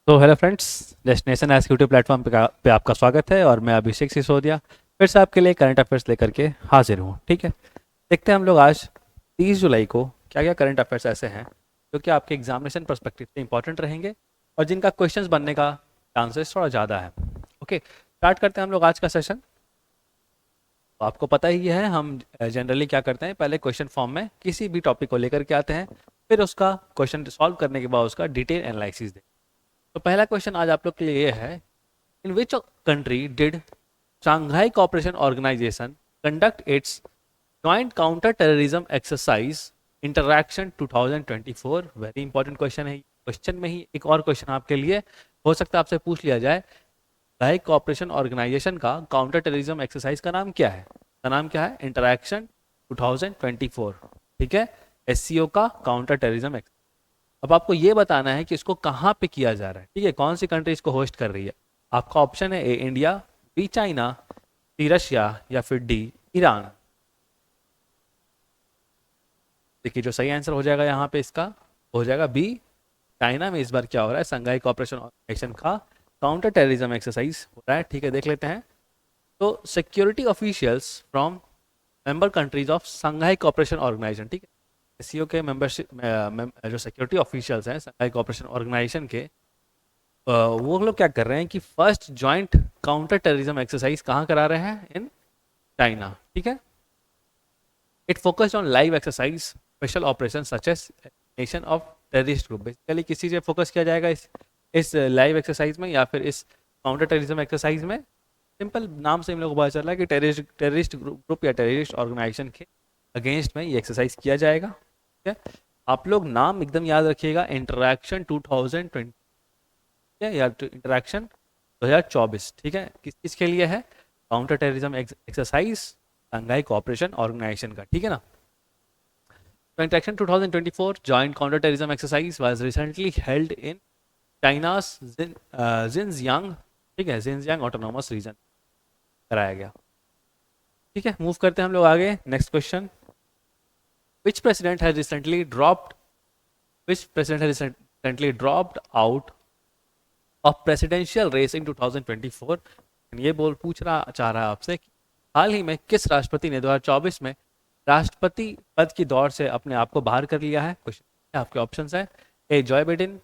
तो hello friends, destination S YouTube platform पे आपका स्वागत है और मैं अभिषेक सिसोदिया फिर से आपके लिए करंट अफेयर्स लेकर के हाजिर हूँ। ठीक है, देखते हैं हम लोग आज 30 जुलाई को क्या क्या करंट अफेयर्स ऐसे हैं जो कि आपके एग्जामिनेशन पर्सपेक्टिव से इंपॉर्टेंट रहेंगे और जिनका क्वेश्चंस बनने का चांसेस थोड़ा ज़्यादा है। ओके, स्टार्ट करते हैं हम लोग आज का सेशन। तो आपको पता ही है हम जनरली क्या करते हैं, पहले क्वेश्चन फॉर्म में किसी भी टॉपिक को लेकर के आते हैं, फिर उसका क्वेश्चन सॉल्व करने के बाद उसका डिटेल एनालिसिस दें। तो पहला क्वेश्चन आज आप लोग के लिए ये है, in which country did Shanghai Cooperation Organization conduct its joint counter terrorism exercise interaction 2024? Very important question है। क्वेश्चन में ही एक और क्वेश्चन आपके लिए हो सकता है, आपसे पूछ लिया जाए शंघाई कोऑपरेशन ऑर्गेनाइजेशन का काउंटर टेररिज्म एक्सरसाइज का नाम क्या है। का नाम क्या है? इंटरैक्शन 2024। ठीक है, एससीओ का काउंटर टेररिज्म। अब आपको ये बताना है कि इसको कहाँ पे किया जा रहा है। ठीक है, कौन सी कंट्री इसको होस्ट कर रही है। आपका ऑप्शन है ए इंडिया, बी चाइना, सी रशिया या फिर डी ईरान। देखिए जो सही आंसर हो जाएगा यहाँ पे इसका हो जाएगा बी चाइना में। इस बार क्या हो रहा है, शंघाई कोऑपरेशन ऑर्गेनाइजेशन का काउंटर टेररिज्म एक्सरसाइज हो रहा है। ठीक है, देख लेते हैं। तो security officials from member countries of Shanghai cooperation organisation, ठीक है, एससीओ के मेंबरशिप जो सिक्योरिटी ऑफिशियल्स हैं शंघाई कोऑपरेशन ऑर्गेनाइजेशन के, वो लोग क्या कर रहे हैं कि first joint counter terrorism exercise कहाँ करा रहे हैं? In China. ठीक है, it focused on live exercise special operation such as nation of terrorist group. Basically किस चीज़ पे फोकस किया जाएगा इस लाइव एक्सरसाइज में या फिर इस काउंटर टेररिज्म एक्सरसाइज में? सिंपल नाम से हम लोग को पता चल रहा है कि टेररिस्ट ग्रुप या टेररिस्ट ऑर्गेनाइजेशन के अगेंस्ट में ये एक्सरसाइज किया जाएगा। ठीक है, आप लोग नाम एकदम याद रखिएगा, इंटरैक्शन 2020 या इंटरैक्शन 2024। ठीक है, किस चीज़ के लिए है? Counter terrorism exercise Shanghai cooperation organisation का। ठीक है ना। तो interaction 2024 joint counter terrorism exercise was recently held in China's Xinjiang. ठीक है, जिनजियांग ऑटोनोमस रीजन कराया गया। ठीक है, मूव करते हैं हम लोग आगे। Next question, which president has recently dropped which president has recently dropped out of presidential race in 2024? ये पूछ रहा चाह रहा है आपसे कि हाल ही में किस राष्ट्रपति ने 2024 में राष्ट्रपति पद की दौड़ से अपने आप को बाहर कर लिया है। क्वेश्चन आपके ऑप्शंस है, A Joe Biden,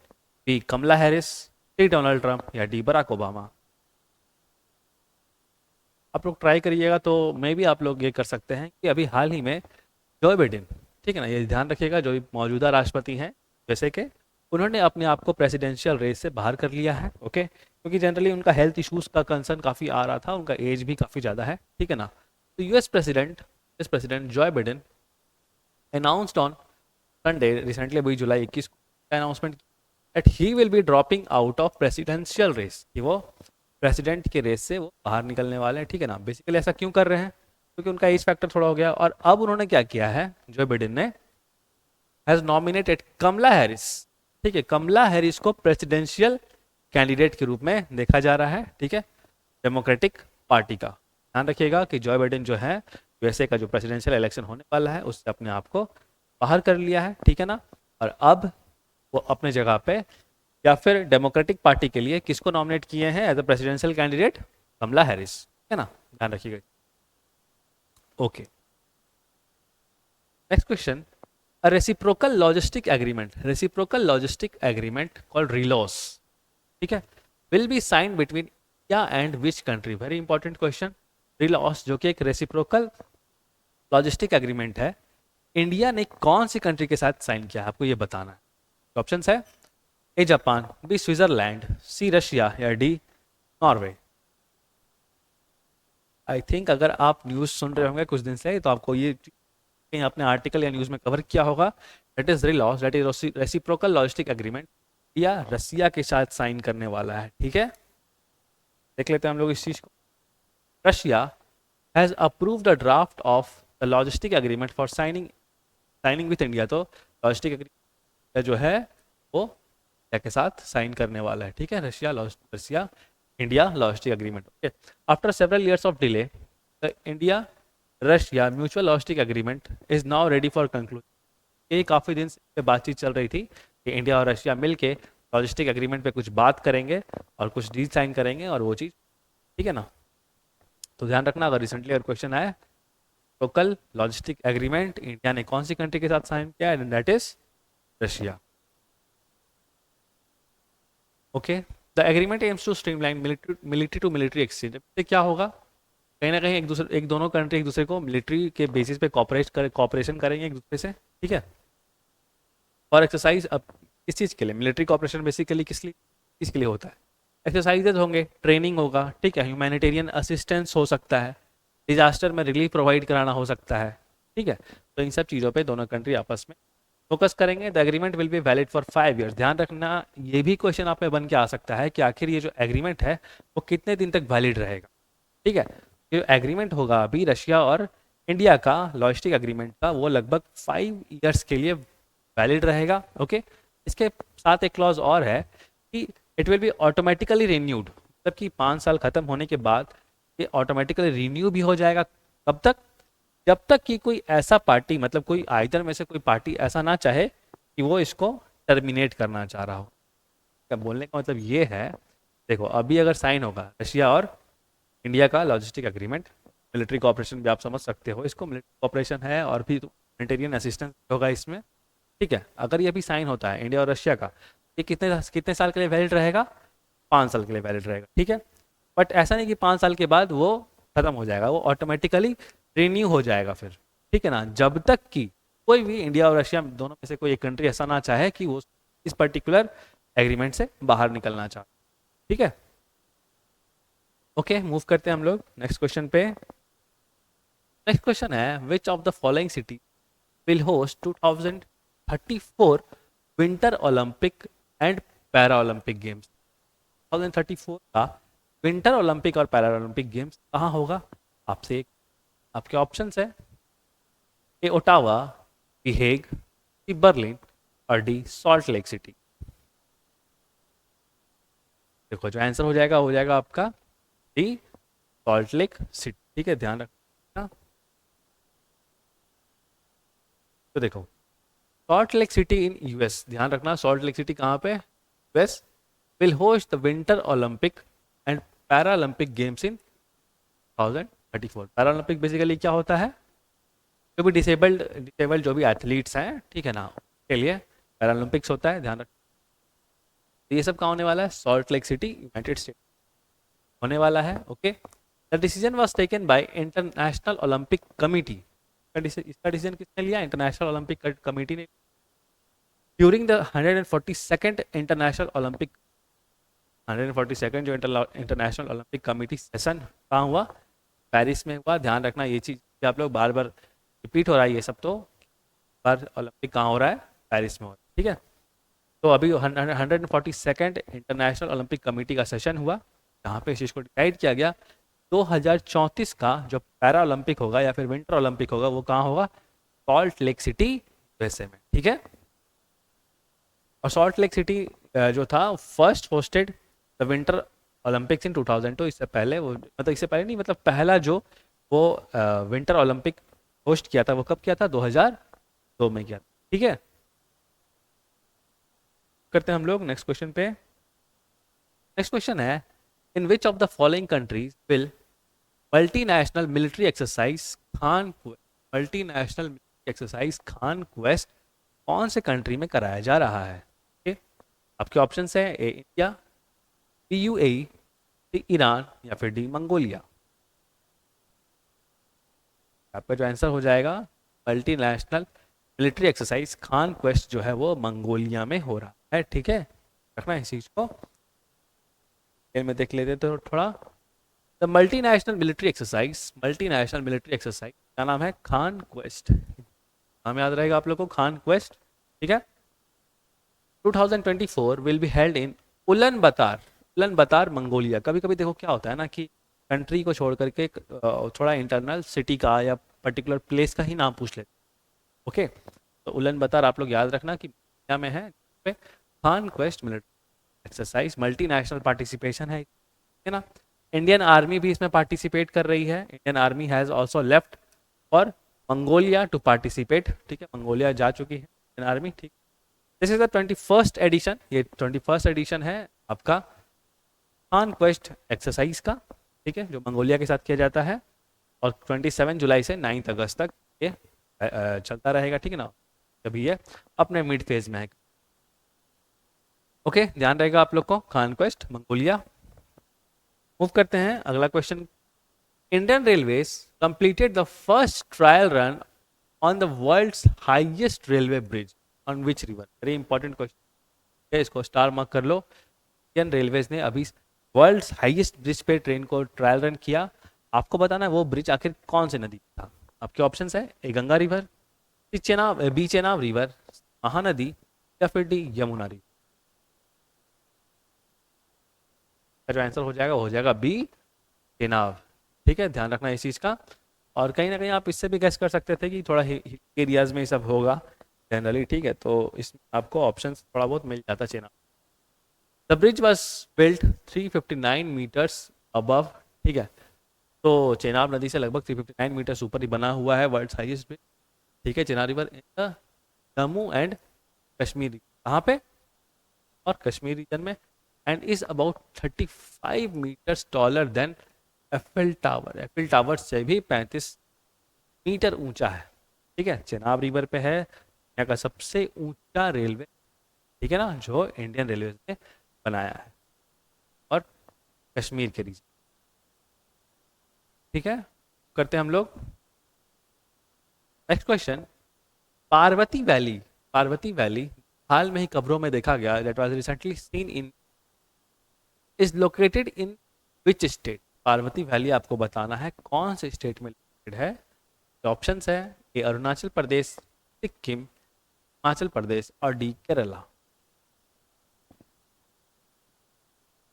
B Kamala Harris, C Donald Trump या डी बराक ओबामा। आप लोग ट्राई करिएगा तो मे भी आप लोग ये कर सकते हैं कि अभी हाल ही में जॉय बाइडेन, ठीक है ना, ये ध्यान रखिएगा, जो मौजूदा राष्ट्रपति हैं जैसे कि उन्होंने अपने आप को प्रेसिडेंशियल रेस से बाहर कर लिया है। ओके, क्योंकि जनरली उनका हेल्थ इश्यूज का कंसर्न काफ़ी आ रहा था, उनका एज भी काफ़ी ज़्यादा है। ठीक है ना। तो US president Joe Biden announced on Sunday recently, अभी जुलाई 21 को announcement that he will be dropping out of presidential race, कि वो प्रेसिडेंट के रेस से वो बाहर निकलने वाले हैं। ठीक है ना। बेसिकली ऐसा क्यों कर रहे हैं? क्योंकि उनका एज फैक्टर थोड़ा हो गया। और अब उन्होंने क्या किया है, जो बाइडेन ने हैज नॉमिनेटेड कमला हैरिस। ठीक है, कमला हैरिस को प्रेसिडेंशियल कैंडिडेट के रूप में देखा जा रहा है। ठीक है, डेमोक्रेटिक पार्टी का। ध्यान रखिएगा कि जॉय बाइडेन जो है यूएसए का जो प्रेसिडेंशियल इलेक्शन होने वाला है उससे अपने आप को बाहर कर लिया है। ठीक है ना। और अब वो अपने जगह पे या फिर डेमोक्रेटिक पार्टी के लिए किसको नॉमिनेट किए हैं as a presidential candidate? Kamala Harris. ठीक है ना, ध्यान रखिएगा। Okay, next question, a reciprocal logistic agreement called RELOS, ठीक है, will be signed between India and which country? very important question। RELOS जो कि एक रेसिप्रोकल लॉजिस्टिक एग्रीमेंट है, इंडिया ने कौन सी कंट्री के साथ साइन किया है, आपको ये बताना है। ऑप्शन है, A Japan, B Switzerland, C Russia या डी नॉर्वे। आई थिंक अगर आप न्यूज़ सुन रहे होंगे कुछ दिन से तो आपको ये कहीं आपने आर्टिकल या न्यूज़ में कवर किया होगा। That is RELOS, that is reciprocal logistic agreement, या रसिया के साथ साइन करने वाला है। ठीक है, देख लेते हैं हम लोग इस चीज को। Russia has approved the draft of the logistic agreement for signing with India. तो लॉजिस्टिक एग्रीमेंट जो है वो इंडिया के साथ साइन करने वाला है। ठीक है, Russia India logistic agreement. Okay, after several years of delay the India Russia mutual logistic agreement is now ready for conclusion. ये काफ़ी दिन से बातचीत चल रही थी कि इंडिया और रशिया मिलके लॉजिस्टिक एग्रीमेंट पे कुछ बात करेंगे और कुछ डील साइन करेंगे और वो चीज़, ठीक है ना। तो ध्यान रखना, अगर रिसेंटली अगर क्वेश्चन आया लोकल लॉजिस्टिक एग्रीमेंट इंडिया ने कौन सी कंट्री के साथ साइन किया है, that is Russia. Okay, the agreement aims to streamline military to military exchange. इससे क्या होगा, कहीं ना कहीं एक दोनों कंट्री एक दूसरे को मिलिट्री के बेसिस पे कॉपरेशन करेंगे एक दूसरे से, ठीक है। और एक्सरसाइज अब किस चीज़ के लिए, मिलिट्री कॉपरेशन बेसिकली किसके लिए होता है, एक्सरसाइजेज होंगे, ट्रेनिंग होगा, ठीक है, ह्यूमैनिटेरियन असिस्टेंस हो सकता है, डिजास्टर में रिलीफ प्रोवाइड कराना हो सकता है, ठीक है। तो इन सब चीज़ों पे दोनों कंट्री आपस में फोकस करेंगे। The agreement will be valid for 5 years. ध्यान रखना, ये भी क्वेश्चन आप में बन के आ सकता है कि आखिर ये जो एग्रीमेंट है वो कितने दिन तक वैलिड रहेगा, ठीक है। ये एग्रीमेंट होगा अभी रशिया और इंडिया का लॉजिस्टिक एग्रीमेंट का, वो लगभग 5 ईयर्स के लिए वैलिड रहेगा। ओके, इसके साथ एक क्लॉज और है कि it will be automatically renewed, मतलब कि 5 साल खत्म होने के बाद ये ऑटोमेटिकली रिन्यू भी हो जाएगा। कब तक, जब तक कि कोई ऐसा पार्टी, मतलब कोई आइदर में से कोई पार्टी ऐसा ना चाहे कि वो इसको टर्मिनेट करना चाह रहा हो। क्या बोलने का मतलब ये है, देखो अभी अगर साइन होगा रशिया और इंडिया का लॉजिस्टिक एग्रीमेंट, मिलिट्री कॉपरेशन भी आप समझ सकते हो इसको, मिलिट्री कॉपरेशन है और भी ह्यूमैनिटेरियन असिस्टेंस होगा इसमें, ठीक है। अगर ये भी साइन होता है इंडिया और रशिया का, ये कितने साल के लिए वैलिड रहेगा, 5 साल के लिए वैलिड रहेगा, ठीक है। बट ऐसा नहीं कि 5 साल के बाद वो खत्म हो जाएगा, वो ऑटोमेटिकली रिन्यू हो जाएगा फिर, ठीक है ना, जब तक कि कोई भी इंडिया और रशिया दोनों में से कोई एक कंट्री ऐसा ना चाहे कि वो इस पर्टिकुलर एग्रीमेंट से बाहर निकलना चाहे, ठीक है। ओके, मूव करते हैं हम लोग नेक्स्ट क्वेश्चन पे। नेक्स्ट क्वेश्चन है, विच of the following city will host 2034 winter Olympic and para Olympic games. 2034 का विंटर ओलंपिक और पैरा ओलंपिक गेम्स कहाँ होगा, आपसे आपके ऑप्शंस है, ए ओटावा, बी हेग, सी बर्लिन और डी सॉल्ट लेक सिटी। देखो जो आंसर हो जाएगा आपका डी सॉल्ट लेक सिटी, ठीक है, ध्यान रखना। तो देखो salt lake city in US, ध्यान रखना सॉल्ट लेक सिटी कहाँ पे, US, will host the winter Olympic and para Olympic games in 2034। Para Olympic basically क्या होता है, जो भी डिसेबल्ड जो भी एथलीट्स हैं, ठीक है ना, के लिए पैरा ओलंपिक्स होता है, ध्यान रखना। ये सब कहाँ होने वाला है, salt lake city United state होने वाला है। Okay, the decision was taken by international Olympic committee. इसका डिसीजन किसने लिया, इंटरनेशनल ओलंपिक कमिटी ने, during the 142nd international Olympic, 142nd जो इंटरनेशनल ओलंपिक कमिटी सेशन कहाँ हुआ, पेरिस में हुआ। ध्यान रखना ये चीज़ आप लोग बार बार रिपीट हो रहा है, ये सब तो बार ओलंपिक कहाँ हो रहा है, पेरिस में हो रहा है, ठीक है। तो अभी 142nd इंटरनेशनल ओलंपिक कमेटी का सेशन हुआ, जहाँ पे इस चीज़ को डिसाइड किया गया 2034 का जो पैरा ओलंपिक होगा या फिर विंटर ओलंपिक होगा वो कहाँ होगा, सॉल्ट लेक सिटी यूएसए में, ठीक है। और सॉल्ट लेक सिटी जो था first hosted the winter Olympics इन 2002। इससे पहले वो, मतलब इससे पहले नहीं, मतलब पहला जो वो विंटर ओलंपिक होस्ट किया था वो कब किया था, 2002 में किया था, ठीक है। करते हैं हम लोग नेक्स्ट क्वेश्चन पे। नेक्स्ट क्वेश्चन है, in which of the following countries will multinational military exercise Khaan Quest कौन से कंट्री में कराया जा रहा है, okay? आपके ऑप्शंस है, ए इंडिया, बी यूएई, सी ईरान या फिर डी मंगोलिया। आपका जो आंसर हो जाएगा multinational military exercise Khaan quest जो है वो मंगोलिया में हो रहा है, ठीक है, रखना इस चीज को। में देख लेते तो थोड़ा, द मल्टीनेशनल मिलिट्री एक्सरसाइज क्या नाम है, खान क्वेस्ट, नाम याद रहेगा आप लोग को, खान क्वेस्ट, ठीक है। 2024 विल बी हेल्ड इन उलन बतार मंगोलिया। कभी कभी देखो क्या होता है ना कि कंट्री को छोड़ करके थोड़ा इंटरनल सिटी का या पर्टिकुलर प्लेस का ही नाम पूछ लेते, ओके। तो उलन बतार आप लोग याद रखना कि क्या में है, Khan quest military exercise, multinational participation है ना। इंडियन आर्मी भी इसमें पार्टिसिपेट कर रही है, Indian army has also left for Mongolia to participate, ठीक है, मंगोलिया जा चुकी है इंडियन आर्मी, ठीक। This is the 21st edition, ये 21st एडिशन है आपका कॉन्क्वेस्ट एक्सरसाइज का, ठीक है, जो मंगोलिया के साथ किया जाता है, और 27 जुलाई से 9 अगस्त तक ये चलता रहेगा, ठीक है ना, अभी ये अपने मिड फेज में है। ओके, ध्यान रहेगा आप लोग को, कॉन्क्वेस्ट मंगोलिया। मूव करते हैं अगला क्वेश्चन। Indian railways completed the first trial run on the world's highest railway bridge on which river. Very important question है, इसको स्टार मार्क कर लो। इंडियन रेलवेज ने अभी वर्ल्ड्स हाईएस्ट ब्रिज पे ट्रेन को ट्रायल रन किया। आपको बताना है वो ब्रिज आखिर कौन से नदी था। आपके ऑप्शंस है A Ganga river, B Chenab river, Mahanadi, या फिर डी यमुना रिवर। जो आंसर हो जाएगा बी चेनाब, ठीक है, ध्यान रखना इस चीज़ का। और कहीं ना कहीं आप इससे भी गैस कर सकते थे कि थोड़ा एरियाज में ये सब होगा जनरली, ठीक है, तो इस आपको ऑप्शन थोड़ा बहुत मिल जाता Chenab. The bridge was built 359 metres above, ठीक है, तो चेनाब नदी से लगभग 359 मीटर्स ऊपर ही बना हुआ है वर्ल्ड हाईएस्ट ब्रिज, ठीक है, Chenab river in Jammu and Kashmir, कहाँ पे, और कश्मीर रीजन में, and is about 35 metres taller than Eiffel tower. Eiffel tower से भी 35 मीटर ऊंचा है, ठीक है, चेनाब रिवर पे है यहाँ का सबसे ऊंचा रेलवे, ठीक है ना, जो इंडियन रेलवे ने बनाया है, और कश्मीर के रीजन, ठीक है। करते हैं हम लोग नेक्स्ट क्वेश्चन। पार्वती वैली हाल में ही खबरों में देखा गया, that was recently seen in, is located in which state. Parvati valley आपको बताना है कौन से स्टेट में लोकेटेड है। ऑप्शंस है ए अरुणाचल प्रदेश, सिक्किम, हिमाचल प्रदेश, और डी केरला।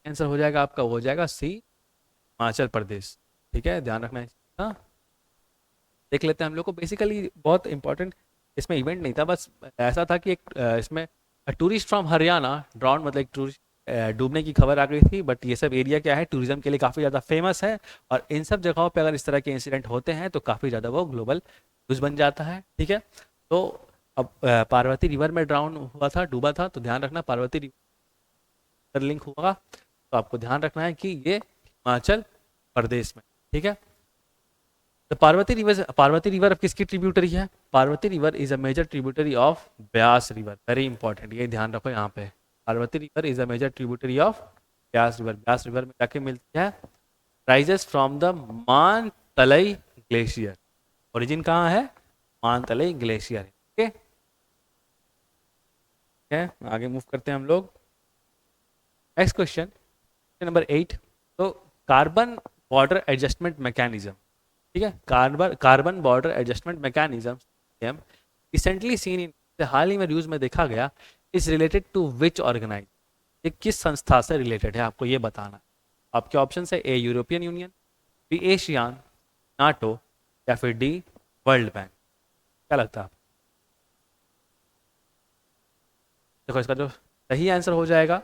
आंसर हो जाएगा आपका, हो जाएगा सी हिमाचल प्रदेश, ठीक है, ध्यान रखना है। देख लेते हैं हम लोग को, बेसिकली बहुत इंपॉर्टेंट इसमें इवेंट नहीं था, बस ऐसा था कि एक इसमें टूरिस्ट फ्रॉम हरियाणा ड्रॉन, मतलब एक टूरिस्ट डूबने की खबर आ गई थी। बट ये सब एरिया क्या है, टूरिज्म के लिए काफ़ी ज़्यादा फेमस है, और इन सब जगहों पे अगर इस तरह के इंसिडेंट होते हैं तो काफ़ी ज़्यादा वो ग्लोबल न्यूज़ बन जाता है, ठीक है। तो अब पार्वती रिवर में ड्राउन हुआ था, डूबा था, तो ध्यान रखना पार्वती रिवर लिंक हुआ, तो आपको ध्यान रखना है कि ये हिमाचल प्रदेश में, ठीक है। तो पार्वती रिवर अब किसकी ट्रिब्यूटरी है। Parvati river is a major tributary of Beas river, very important, ये ध्यान रखो यहाँ पे। Parvati river is a major tributary of Beas river. Beas river में जाके मिलती है, rises from the Mantalai glacier. Origin कहाँ है, मानतलई ग्लेशियर, ओके। आगे मूव करते हैं हम लोग। Next question number 8। तो कार्बन बॉर्डर एडजस्टमेंट मैकेनिज्म, ठीक है, carbon border adjustment mechanism recently seen इन, हाल ही में न्यूज में देखा गया, is related to which organise. ये किस संस्था से रिलेटेड है, आपको ये बताना है। आपके ऑप्शन है A European Union, B ASEAN, NATO, या फिर डी वर्ल्ड बैंक। क्या लगता है आपको। देखो इसका जो सही आंसर हो जाएगा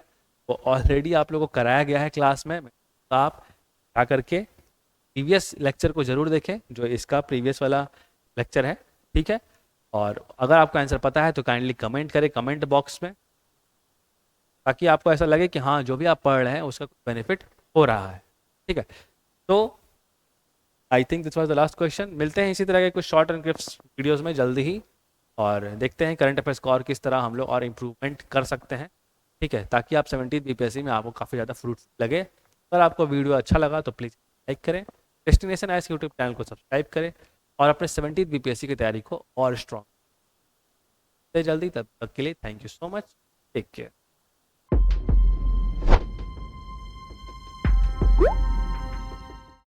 वो ऑलरेडी आप लोगों को कराया गया है क्लास में, तो आप क्या करके प्रीवियस लेक्चर को जरूर देखें, जो इसका प्रीवियस वाला लेक्चर है, ठीक है। और अगर आपको आंसर पता है तो काइंडली कमेंट करें कमेंट बॉक्स में, ताकि आपको ऐसा लगे कि हाँ जो भी आप पढ़ रहे हैं उसका बेनिफिट हो रहा है, ठीक है। तो I think this was the last question. मिलते हैं इसी तरह के कुछ शॉर्ट एंड क्रिप्स वीडियोस में जल्दी ही, और देखते हैं करंट अफेयर्स को और किस तरह हम लोग और इम्प्रूवमेंट कर सकते हैं, ठीक है, ताकि आप 17th बीपीएससी में आपको काफ़ी ज़्यादा फ्रूट लगे। अगर आपको वीडियो अच्छा लगा तो प्लीज़ लाइक करें, डेस्टिनेशन आईएएस यूट्यूब चैनल को सब्सक्राइब करें, और अपने 17th बीपीएससी की तैयारी को और स्ट्रॉन्ग जल्दी। तब तक के लिए thank you so much, take care.